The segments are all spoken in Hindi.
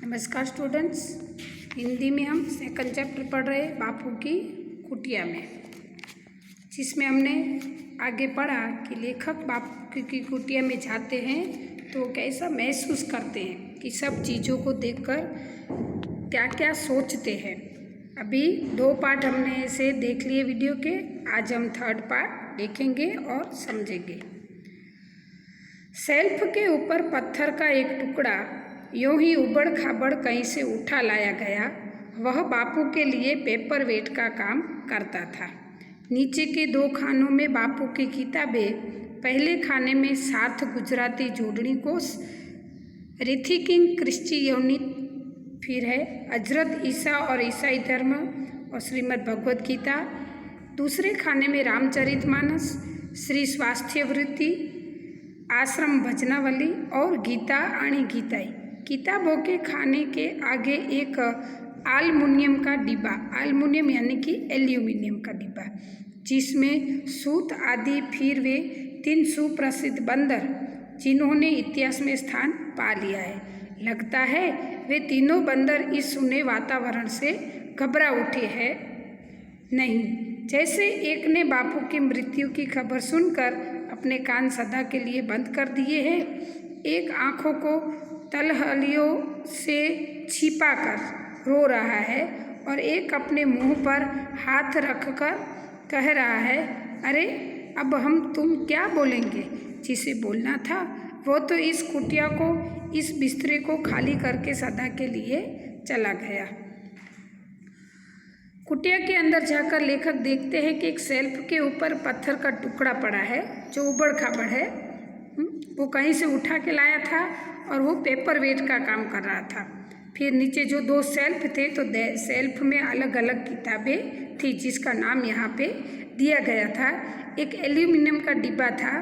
नमस्कार स्टूडेंट्स। हिंदी में हम सेकंड चैप्टर पढ़ रहे हैं बापू की कुटिया में, जिसमें हमने आगे पढ़ा कि लेखक बापू की कुटिया में जाते हैं तो कैसा महसूस करते हैं कि सब चीज़ों को देखकर क्या क्या सोचते हैं। अभी 2 पार्ट हमने ऐसे देख लिए वीडियो के, आज हम 3rd पार्ट देखेंगे और समझेंगे। शेल्फ के ऊपर पत्थर का एक टुकड़ा यूं ही उबड़ खाबड़ कहीं से उठा लाया गया। वह बापू के लिए पेपर वेट का काम करता था। नीचे के 2 खानों में बापू की किताबें, पहले खाने में सार्थ गुजराती जोड़नी कोष, रिथी किंग क्रिश्ची यौनित, फिर है हजरत ईसा और ईसाई धर्म और श्रीमद् भगवद गीता। दूसरे खाने में रामचरितमानस, श्री स्वास्थ्य वृत्ति, आश्रम भजनावली और गीता आणी गीताई। किताबों के खाने के आगे एक एल्युमिनियम का डिब्बा, एल्युमिनियम यानी कि एल्यूमिनियम का डिब्बा, जिसमें सूत आदि, फिर वे 3 सुप्रसिद्ध बंदर जिन्होंने इतिहास में स्थान पा लिया है। लगता है वे तीनों बंदर इस सुने वातावरण से घबरा उठे हैं। नहीं, जैसे एक ने बापू की मृत्यु की खबर सुनकर अपने कान सदा के लिए बंद कर दिए हैं, एक आँखों को तलहलियों से छिपाकर रो रहा है और एक अपने मुंह पर हाथ रखकर कह रहा है, अरे अब तुम क्या बोलेंगे। जिसे बोलना था वो तो इस कुटिया को, इस बिस्तरे को खाली करके सदा के लिए चला गया। कुटिया के अंदर जाकर लेखक देखते हैं कि एक शेल्फ के ऊपर पत्थर का टुकड़ा पड़ा है जो उबड़ खाबड़ है। वो कहीं से उठा के लाया था और वो पेपर वेट का काम कर रहा था। फिर नीचे जो 2 शेल्फ थे तो शेल्फ में अलग अलग किताबें थी जिसका नाम यहाँ पे दिया गया था। एक एल्यूमिनियम का डिब्बा था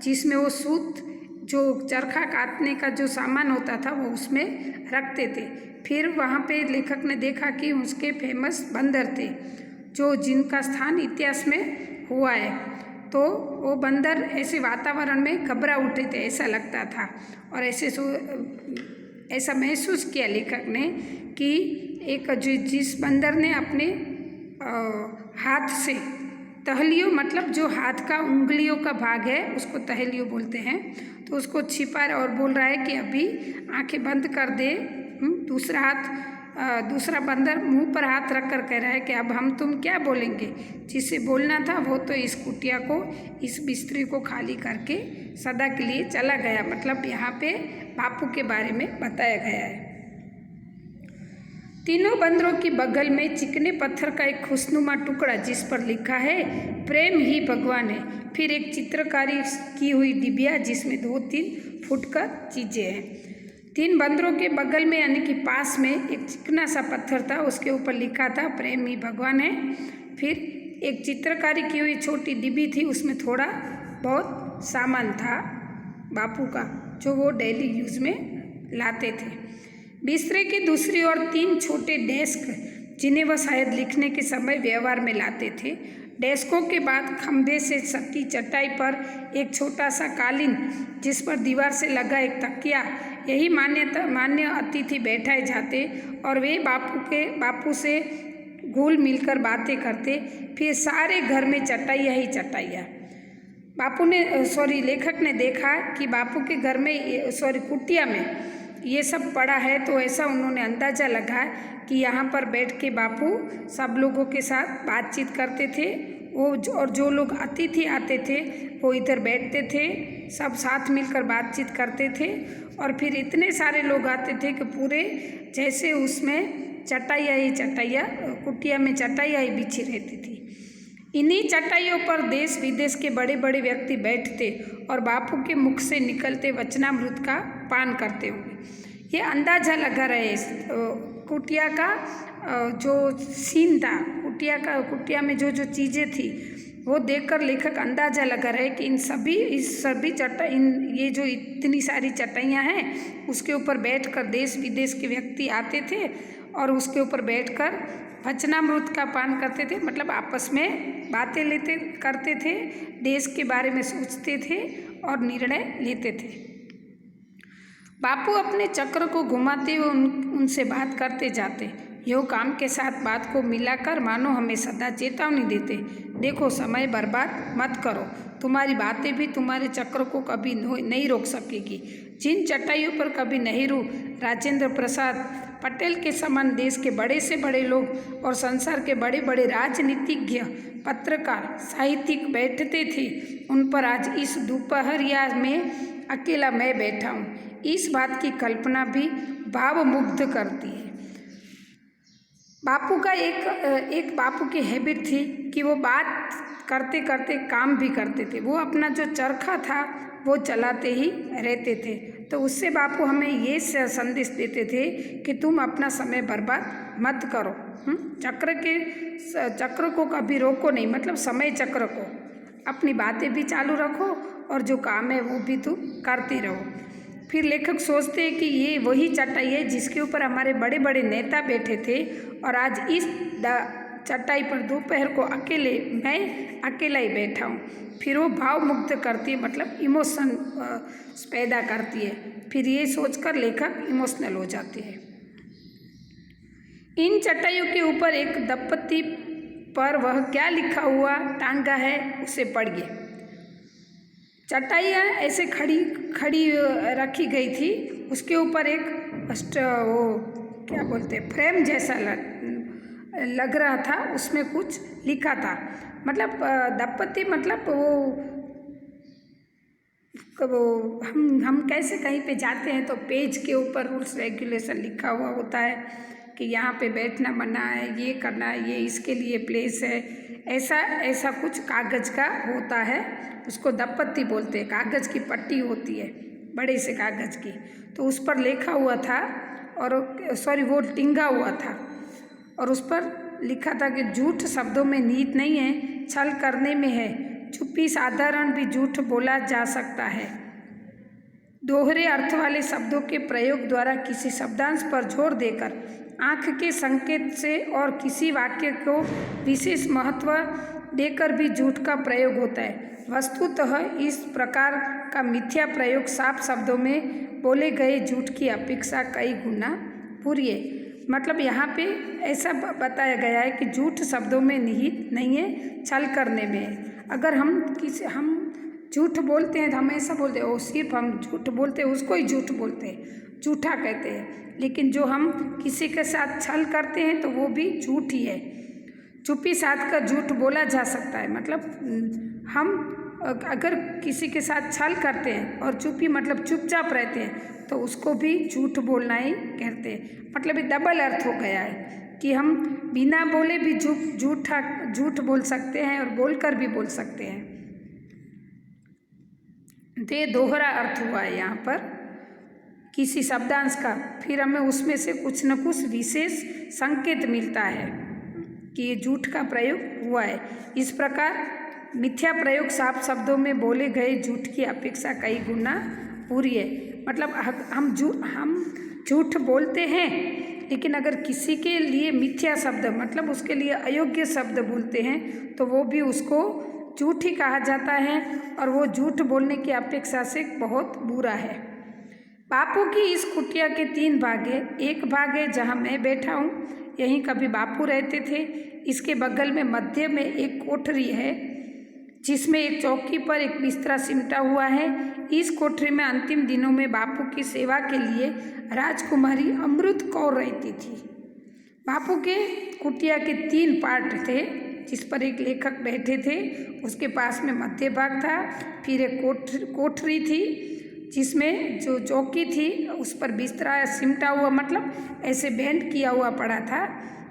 जिसमें वो सूत, जो चरखा काटने का जो सामान होता था वो उसमें रखते थे। फिर वहाँ पे लेखक ने देखा कि उसके फेमस बंदर थे जो जिनका स्थान इतिहास में हुआ है। तो वो बंदर ऐसे वातावरण में घबरा उठे थे, ऐसा लगता था। और ऐसा महसूस किया लेखक ने कि एक जिस बंदर ने अपने हाथ से तहलियों, मतलब जो हाथ का उंगलियों का भाग है उसको तहलियों बोलते हैं, तो उसको छिपा और बोल रहा है कि अभी आंखें बंद कर दे। दूसरा बंदर मुंह पर हाथ रखकर कह रहा है कि अब तुम क्या बोलेंगे। जिसे बोलना था वो तो इस कुटिया को, इस बिस्तरे को खाली करके सदा के लिए चला गया। मतलब यहाँ पे बापू के बारे में बताया गया है। तीनों बंदरों की बगल में चिकने पत्थर का एक खुशनुमा टुकड़ा जिस पर लिखा है प्रेम ही भगवान है। फिर एक चित्रकारी की हुई डिबिया जिसमें 2-3 फुट का चीज़ें हैं। 3 बंदरों के बगल में यानी कि पास में एक चिकना सा पत्थर था, उसके ऊपर लिखा था प्रेम ही भगवान है। फिर एक चित्रकारी की हुई छोटी डिब्बी थी, उसमें थोड़ा बहुत सामान था बापू का जो वो डेली यूज़ में लाते थे। बिस्तरे की दूसरी ओर 3 छोटे डेस्क जिन्हें वह शायद लिखने के समय व्यवहार में लाते थे। डेस्कों के बाद खंभे से सटी चटाई पर एक छोटा सा कालीन जिस पर दीवार से लगा एक तकिया, यही मान्य अतिथि बैठाए जाते और वे बापू से घुल मिलकर बातें करते। फिर सारे घर में चटाइयाँ ही चटाइयाँ। लेखक ने देखा कि बापू के घर में कुटिया में ये सब पड़ा है, तो ऐसा उन्होंने अंदाज़ा लगाया कि यहाँ पर बैठ के बापू सब लोगों के साथ बातचीत करते थे। और जो लोग अतिथि आते थे वो इधर बैठते थे, सब साथ मिलकर बातचीत करते थे। और फिर इतने सारे लोग आते थे कि पूरे जैसे उसमें चटाइयाँ ही चटाइयाँ, कुटिया में चटाइयाँ ही बिछी रहती थी। इन्हीं चटाइयों पर देश विदेश के बड़े बड़े व्यक्ति बैठते और बापू के मुख से निकलते वचनामृत का पान करते हुए। ये अंदाज़ा लगा रहे कुटिया का जो सीन था, कुटिया में जो चीज़ें थी वो देखकर लेखक अंदाज़ा लगा रहे कि ये जो इतनी सारी चटाइयाँ हैं उसके ऊपर बैठकर देश विदेश के व्यक्ति आते थे और उसके ऊपर बैठकर वचनामृत का पान करते थे। मतलब आपस में बातें करते थे, देश के बारे में सोचते थे और निर्णय लेते थे। बापू अपने चक्र को घुमाते हुए उनसे बात करते जाते, यूँ काम के साथ बात को मिलाकर मानो हमें सदा चेतावनी देते, देखो समय बर्बाद मत करो, तुम्हारी बातें भी तुम्हारे चक्र को कभी नहीं रोक सकेगी। जिन चटाइयों पर कभी नेहरू, राजेंद्र प्रसाद पटेल के समान देश के बड़े से बड़े लोग और संसार के बड़े बड़े राजनीतिज्ञ, पत्रकार, साहित्यिक बैठते थे, उन पर आज इस दोपहरिया में अकेला मैं बैठा हूँ। इस बात की कल्पना भी भावमुग्ध करती है। बापू का एक बापू की हैबिट थी कि वो बात करते करते काम भी करते थे। वो अपना जो चरखा था वो चलाते ही रहते थे। तो उससे बापू हमें ये संदेश देते थे कि तुम अपना समय बर्बाद मत करो। चक्र को कभी रोको नहीं, मतलब समय चक्र को। अपनी बातें भी चालू रखो और जो काम है वो भी तुम करते रहो। फिर लेखक सोचते हैं कि ये वही चटाई है जिसके ऊपर हमारे बड़े बड़े नेता बैठे थे और आज इस चटाई पर दोपहर को मैं अकेला ही बैठा हूँ। फिर वो भाव मुक्त करती है, मतलब इमोशन पैदा करती है। फिर ये सोचकर लेखक इमोशनल हो जाते हैं। इन चटाइयों के ऊपर एक दंपत्ति पर वह क्या लिखा हुआ टांगा है उसे पढ़िए। चटाइयाँ ऐसे खड़ी रखी गई थी, उसके ऊपर एक वो क्या बोलते फ्रेम जैसा लग रहा था, उसमें कुछ लिखा था। मतलब दंपत्ति, मतलब वो हम कैसे कहीं पे जाते हैं तो पेज के ऊपर रूल्स रेगुलेशन लिखा हुआ होता है कि यहाँ पे बैठना मना है, ये करना है, ये इसके लिए प्लेस है, ऐसा कुछ कागज़ का होता है, उसको दंपत्ति बोलते हैं। कागज़ की पट्टी होती है, बड़े से कागज़ की, तो उस पर लिखा हुआ था और वो टिंगा हुआ था और उस पर लिखा था कि झूठ शब्दों में नीत नहीं है, छल करने में है, चुप्पी साधारण भी झूठ बोला जा सकता है। दोहरे अर्थ वाले शब्दों के प्रयोग द्वारा किसी शब्दांश पर जोर देकर, आँख के संकेत से और किसी वाक्य को विशेष महत्व देकर भी झूठ का प्रयोग होता है। वस्तुतः इस प्रकार का मिथ्या प्रयोग साफ शब्दों में बोले गए झूठ की अपेक्षा कई गुना बुरी है। मतलब यहाँ पे ऐसा बताया गया है कि झूठ शब्दों में निहित नहीं है, छल करने में है। अगर हम झूठ बोलते हैं तो हम ऐसा बोलते हैं, वो सिर्फ हम झूठ बोलते हैं उसको ही झूठ बोलते हैं, झूठा कहते हैं। लेकिन जो हम किसी के साथ छल करते हैं तो वो भी झूठ ही है। चुप्पी साध कर झूठ बोला जा सकता है। मतलब हम अगर किसी के साथ छल करते हैं और चुप्पी मतलब चुपचाप रहते हैं तो उसको भी झूठ बोलना ही कहते हैं। मतलब ये डबल अर्थ हो गया है कि हम बिना बोले भी झूठ बोल सकते हैं और बोलकर भी बोल सकते हैं। तो ये दोहरा अर्थ हुआ है यहाँ पर किसी शब्दांश का, फिर हमें उसमें से कुछ न कुछ विशेष संकेत मिलता है कि ये झूठ का प्रयोग हुआ है। इस प्रकार मिथ्या प्रयोग साफ शब्दों में बोले गए झूठ की अपेक्षा कई गुना बुरी है। मतलब हम झूठ बोलते हैं, लेकिन अगर किसी के लिए मिथ्या शब्द मतलब उसके लिए अयोग्य शब्द बोलते हैं तो वो भी उसको झूठ ही कहा जाता है और वो झूठ बोलने की अपेक्षा से बहुत बुरा है। बापू की इस कुटिया के 3 भाग हैं। एक भाग है जहाँ मैं बैठा हूँ, यहीं कभी बापू रहते थे। इसके बगल में मध्य में एक कोठरी है जिसमें एक चौकी पर एक बिस्तरा सिमटा हुआ है। इस कोठरी में अंतिम दिनों में बापू की सेवा के लिए राजकुमारी अमृत कौर रहती थी। बापू के कुटिया के 3 पार्ट थे जिस पर एक लेखक बैठे थे, उसके पास में मध्य भाग था, फिर एक कोठरी थी जिसमें जो चौकी थी उस पर बिस्तरा सिमटा हुआ मतलब ऐसे बैंड किया हुआ पड़ा था।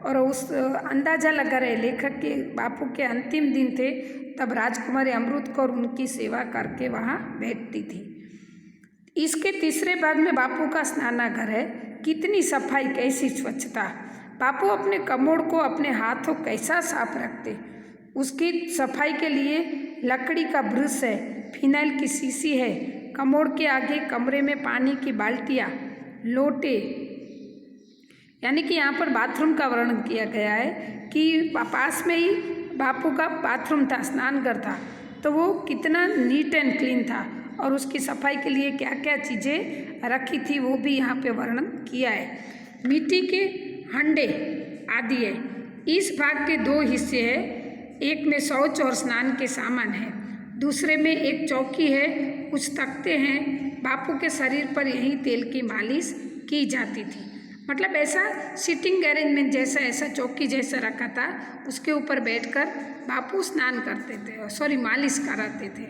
और उस अंदाज़ा लगा रहे लेखक के बापू के अंतिम दिन थे, तब राजकुमारी अमृत कौर उनकी सेवा करके वहाँ बैठती थी। इसके तीसरे भाग में बापू का स्नानागार है। कितनी सफाई, कैसी स्वच्छता! बापू अपने कमोड़ को अपने हाथों कैसा साफ रखते। उसकी सफाई के लिए लकड़ी का ब्रश है, फिनाइल की शीशी है, कमोड़ के आगे कमरे में पानी की बाल्टियाँ, लोटे, यानी कि यहाँ पर बाथरूम का वर्णन किया गया है कि पास में ही बापू का बाथरूम था, स्नानघर था, तो वो कितना नीट एंड क्लीन था। और उसकी सफाई के लिए क्या क्या चीज़ें रखी थी वो भी यहाँ पे वर्णन किया है। मिट्टी के हंडे आदि है। इस भाग के दो हिस्से हैं, एक में शौच और स्नान के सामान है, दूसरे में एक चौकी है, कुछ तख्ते हैं। बापू के शरीर पर यही तेल की मालिश की जाती थी। मतलब ऐसा सिटिंग अरेंजमेंट जैसा, ऐसा चौकी जैसा रखा था, उसके ऊपर बैठकर बापू स्नान करते थे, मालिश कराते थे।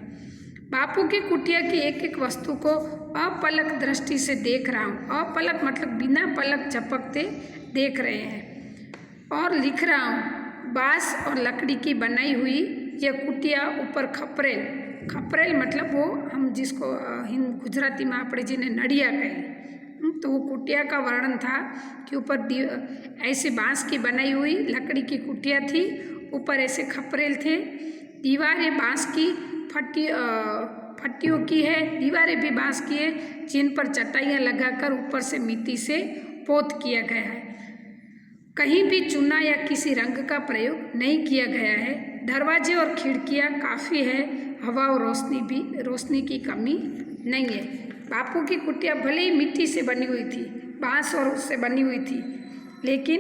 बापू की कुटिया की एक एक वस्तु को अपलक दृष्टि से देख रहा हूँ। अपलक मतलब बिना पलक झपकते देख रहे हैं और लिख रहा हूँ। बांस और लकड़ी की बनाई हुई यह कुटिया ऊपर खपरेल, खपरेल मतलब वो हम जिसको गुजराती में આપણે જેને નડિયા કહીએ, तो वो कुटिया का वर्णन था कि ऊपर ऐसे बांस की बनाई हुई लकड़ी की कुटिया थी, ऊपर ऐसे खपरेल थे, दीवारें बांस की फट्टियों की है, दीवारें भी बांस की है, जिन पर चटाइयाँ लगाकर ऊपर से मिट्टी से पोत किया गया है। कहीं भी चूना या किसी रंग का प्रयोग नहीं किया गया है। दरवाजे और खिड़कियाँ काफ़ी है, हवा और रोशनी की कमी नहीं है। बापू की कुटिया भले ही मिट्टी से बनी हुई थी, बांस और उससे बनी हुई थी, लेकिन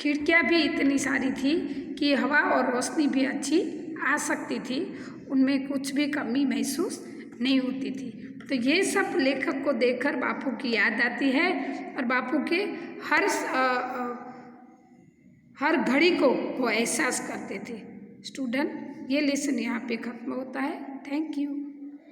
खिड़कियाँ भी इतनी सारी थी कि हवा और रोशनी भी अच्छी आ सकती थी, उनमें कुछ भी कमी महसूस नहीं होती थी। तो ये सब लेखक को देखकर बापू की याद आती है और बापू के हर घड़ी को वो एहसास करते थे। स्टूडेंट, ये लेसन यहाँ पे ख़त्म होता है। Thank you.